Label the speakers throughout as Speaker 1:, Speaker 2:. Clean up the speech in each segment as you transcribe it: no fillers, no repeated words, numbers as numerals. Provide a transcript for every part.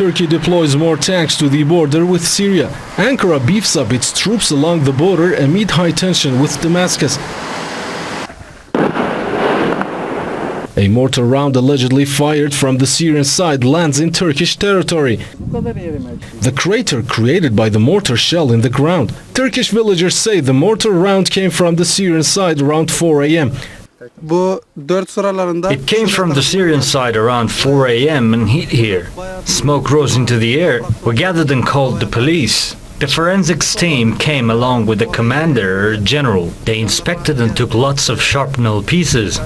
Speaker 1: Turkey deploys more tanks to the border with Syria. Ankara beefs up its troops along the border amid high tension with Damascus. A mortar round allegedly fired from the Syrian side lands in Turkish territory. The crater created by the mortar shell in the ground. Turkish villagers say the mortar round came from the Syrian side around 4 a.m.
Speaker 2: It came from the Syrian side around 4 a.m. and hit here. Smoke rose into the air. We gathered and called the police. The forensics team came along with the commander or general. They inspected and took lots of sharp-nail pieces.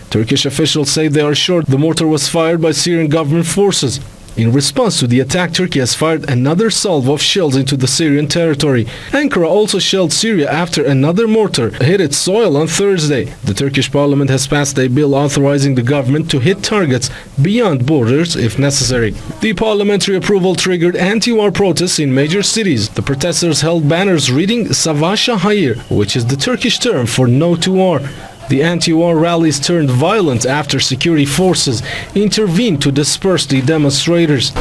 Speaker 1: Turkish officials say they are sure the mortar was fired by Syrian government forces. In response to the attack, Turkey has fired another salvo of shells into the Syrian territory. Ankara also shelled Syria after another mortar hit its soil on Thursday. The Turkish parliament has passed a bill authorizing the government to hit targets beyond borders if necessary. The parliamentary approval triggered anti-war protests in major cities. The protesters held banners reading "Savaşa hayır," which is the Turkish term for no to war. The anti-war rallies turned violent after security forces intervened to disperse the demonstrators.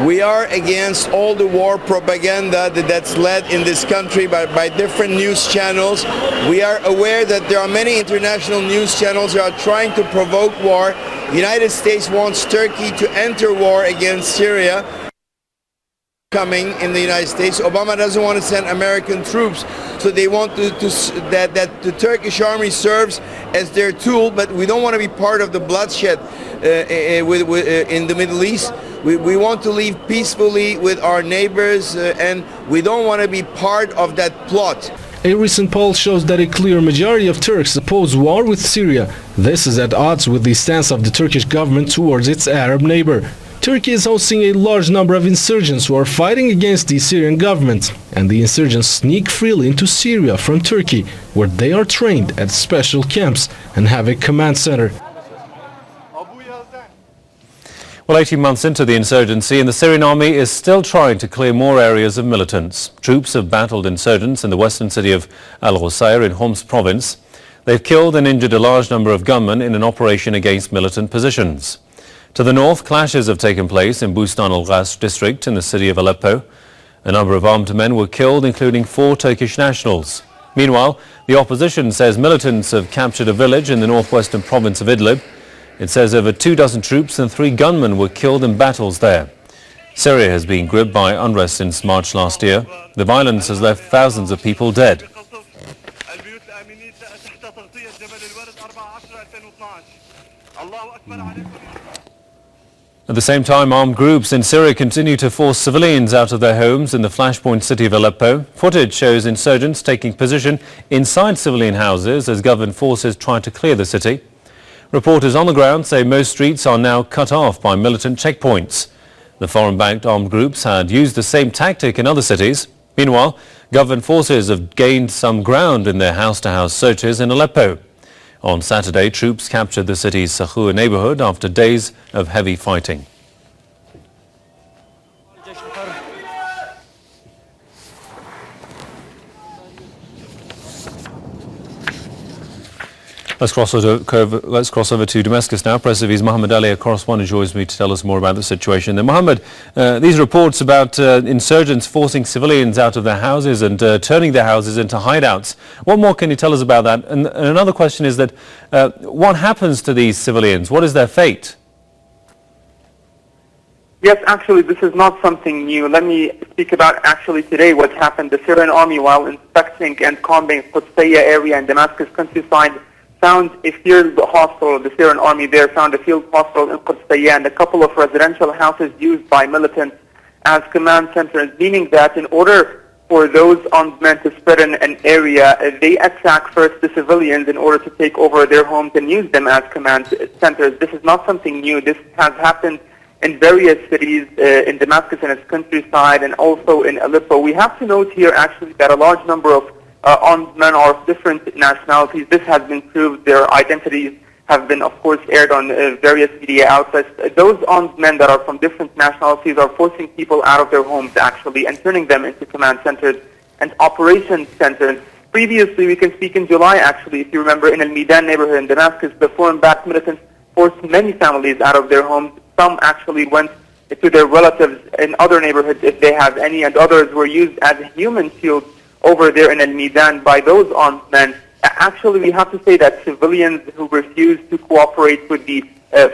Speaker 3: We are against all the war propaganda that's led in this country by different news channels. We are aware that there are many international news channels that are trying to provoke war. The United States wants Turkey to enter war against Syria. Coming in the United States, Obama doesn't want to send American troops, so they want that the Turkish army serves as their tool, but we don't want to be part of the bloodshed in the Middle East. We want to live peacefully with our neighbors, and we don't want to be part of that plot.
Speaker 1: A recent poll shows that a clear majority of Turks oppose war with Syria. This is at odds with the stance of the Turkish government towards its Arab neighbor. Turkey is hosting a large number of insurgents who are fighting against the Syrian government, and the insurgents sneak freely into Syria from Turkey, where they are trained at special camps and have a command center.
Speaker 4: Well, 18 months into the insurgency, and the Syrian army is still trying to clear more areas of militants. Troops have battled insurgents in the western city of Al-Husayr in Homs province. They've killed and injured a large number of gunmen in an operation against militant positions. To the north, clashes have taken place in Bustan al-Ghas district in the city of Aleppo. A number of armed men were killed, including 4 Turkish nationals. Meanwhile, the opposition says militants have captured a village in the northwestern province of Idlib. It says over 24 troops and 3 gunmen were killed in battles there. Syria has been gripped by unrest since March last year. The violence has left thousands of people dead. At the same time, armed groups in Syria continue to force civilians out of their homes in the flashpoint city of Aleppo. Footage shows insurgents taking position inside civilian houses as government forces try to clear the city. Reporters on the ground say most streets are now cut off by militant checkpoints. The foreign-backed armed groups had used the same tactic in other cities. Meanwhile, government forces have gained some ground in their house-to-house searches in Aleppo. On Saturday, troops captured the city's Sakhur neighborhood after days of heavy fighting. Let's cross over to Damascus now. Press TV's Mohammed Ali, a correspondent, joins me to tell us more about the situation there. Mohammed, these reports about insurgents forcing civilians out of their houses and turning their houses into hideouts. What more can you tell us about that? And another question is that what happens to these civilians? What is their fate?
Speaker 5: Yes, actually, this is not something new. Let me speak about actually today what happened. The Syrian army, while inspecting and combing Qudsiya area in Damascus countryside, found a field hospital. The Syrian army there found a field hospital in Qudsiya and a couple of residential houses used by militants as command centers, meaning that in order for those armed men to spread in an area, they attack first the civilians in order to take over their homes and use them as command centers. This is not something new. This has happened in various cities in Damascus and its countryside, and also in Aleppo. We have to note here actually that a large number of armed men are of different nationalities. This has been proved. Their identities have been, of course, aired on various media outlets. Those armed men that are from different nationalities are forcing people out of their homes, actually, and turning them into command centers and operation centers. Previously, we can speak in July, actually, if you remember, in Al-Midan neighborhood in Damascus, the foreign-backed militants forced many families out of their homes. Some actually went to their relatives in other neighborhoods, if they have any, and others were used as human shields over there in Al-Midan by those armed men. Actually, we have to say that civilians who refuse to cooperate with the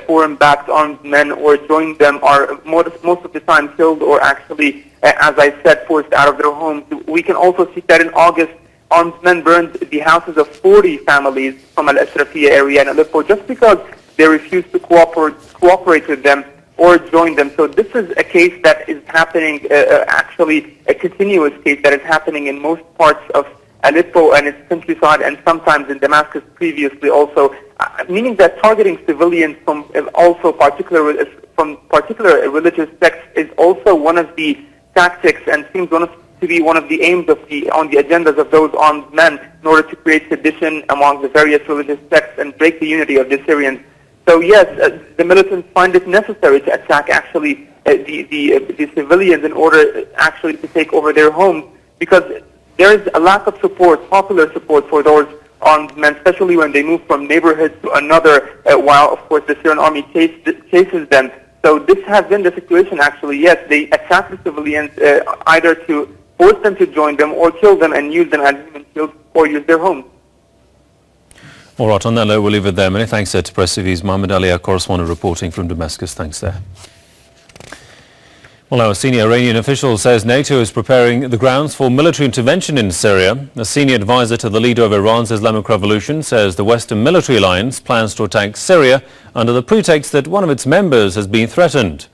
Speaker 5: foreign-backed armed men or join them are most of the time killed or actually, as I said, forced out of their homes. We can also see that in August, armed men burned the houses of 40 families from Al-Ashrafiyya area in Aleppo just because they refused to cooperate with them or join them. So this is a case that is happening, actually a continuous case that is happening in most parts of Aleppo and its countryside, and sometimes in Damascus previously also, meaning that targeting civilians from particular religious sects is also one of the tactics and seems to be one of the aims on the agendas of those armed men in order to create sedition among the various religious sects and break the unity of the Syrians. So yes, the militants find it necessary to attack actually the civilians in order actually to take over their homes, because there is a lack of support, popular support for those armed men, especially when they move from neighborhood to another, while of course the Syrian army chases them. So this has been the situation actually. Yes, they attack the civilians either to force them to join them or kill them and use them as human shields or use their homes.
Speaker 4: All right, on that note, we'll leave it there. Many thanks to Press TV's Mohammed Ali, our correspondent reporting from Damascus. Thanks there. Well, now a senior Iranian official says NATO is preparing the grounds for military intervention in Syria. A senior advisor to the leader of Iran's Islamic Revolution says the Western military alliance plans to attack Syria under the pretext that one of its members has been threatened.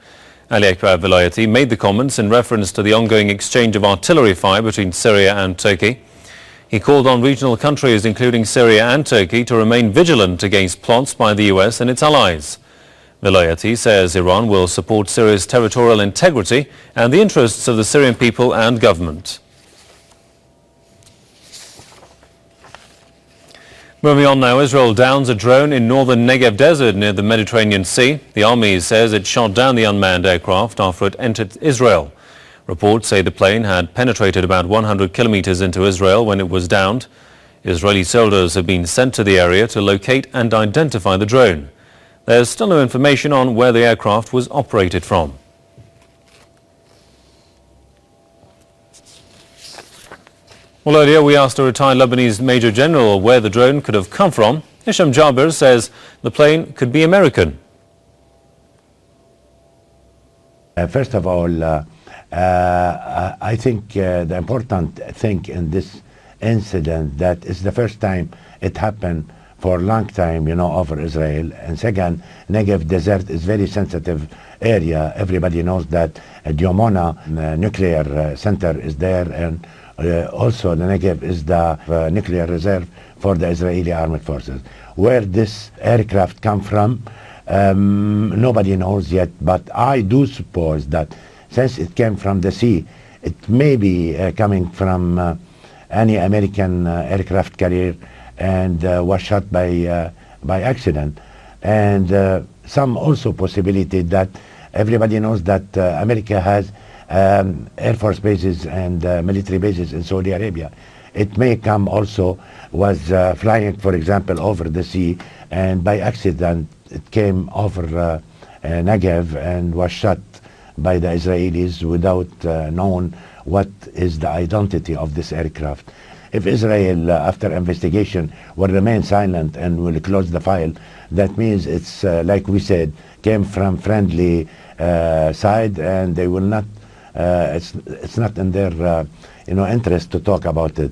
Speaker 4: Ali Akbar Vilayati made the comments in reference to the ongoing exchange of artillery fire between Syria and Turkey. He called on regional countries, including Syria and Turkey, to remain vigilant against plots by the US and its allies. Vilayati says Iran will support Syria's territorial integrity and the interests of the Syrian people and government. Moving on now, Israel downs a drone in northern Negev desert near the Mediterranean Sea. The army says it shot down the unmanned aircraft after it entered Israel. Reports say the plane had penetrated about 100 kilometers into Israel when it was downed. Israeli soldiers have been sent to the area to locate and identify the drone. There's still no information on where the aircraft was operated from. Well, earlier we asked a retired Lebanese Major General where the drone could have come from. Hisham Jabir says the plane could be American.
Speaker 6: First of all, I think the important thing in this incident that is the first time it happened for a long time, over Israel. And second, Negev desert is very sensitive area. Everybody knows that Diomona nuclear center is there, and also the Negev is the nuclear reserve for the Israeli armed forces. Where this aircraft come from, nobody knows yet, but I do suppose that since it came from the sea, it may be coming from any American aircraft carrier and was shot by accident. And some also possibility that everybody knows that America has air force bases and military bases in Saudi Arabia. It may come also, was flying, for example, over the sea, and by accident it came over Negev and was shot by the Israelis without knowing what is the identity of this aircraft. If Israel, after investigation, will remain silent and will close the file, that means it's, like we said, came from friendly side, and they will not, it's not in their interest to talk about it.